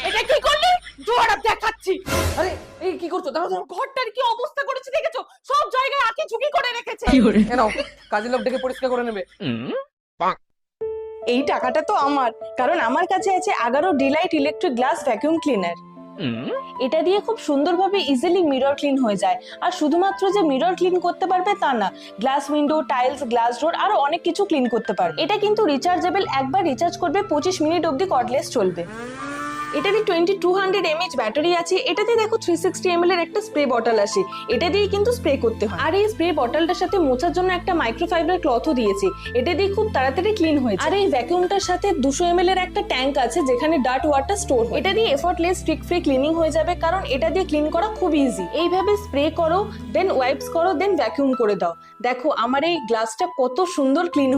এটা কি করলি? জোয়ারা দেখাচ্ছি। আরে এই কি করছো? দাঁড়াও দাঁড়াও। ঘরটার কি অবস্থা করেছে দেখেছো? সব জায়গায় আঁকি ঝুঁকি করে রেখেছে। কেন কাজের লোক ডেকে পরিষ্কার করে নেবে? এই টাকাটা তো আমার, কারণ আমার কাছে আছে 11 delight electric glass vacuum cleaner. এটা দিয়ে খুব সুন্দরভাবে ইজিলি মিরর ক্লিন হয়ে যায়। আর শুধুমাত্র যে মিরর ক্লিন করতে পারবে তা না, glass window, tiles, glass door আরো অনেক কিছু ক্লিন করতে পারবে। এটা কিন্তু রিচার্জেবল, একবার রিচার্জ করবে 25 মিনিট অবধি কর্ডলেস চলবে। এটাতে 2200 mAh ব্যাটারি আছে। এটাতে দেখো 360 ml এর একটা স্প্রে বটল আসে, এটা দিয়ে কিন্তু স্প্রে করতে হয়। আর এই স্প্রে বটলটার সাথে মোছার জন্য একটা মাইক্রোফাইবার ক্লথও দিয়েছে, এটা দিয়ে খুব তাড়াতাড়ি ক্লিন হয়ে যায়। আর এই ভ্যাকুয়ামটার সাথে 200 ml এর একটা ট্যাঙ্ক আছে যেখানে ডার্ট ওয়াটার স্টোর হয়। এটা দিয়ে এফর্টলেস স্ট্রিক ফ্রি ক্লিনিং হয়ে যাবে, কারণ এটা দিয়ে ক্লিন করা খুব ইজি। এইভাবে স্প্রে করো, দেন ওয়াইপস করো, দেন ভ্যাকুয়াম করে দাও। দেখো আমার এই গ্লাসটা কত সুন্দর ক্লিন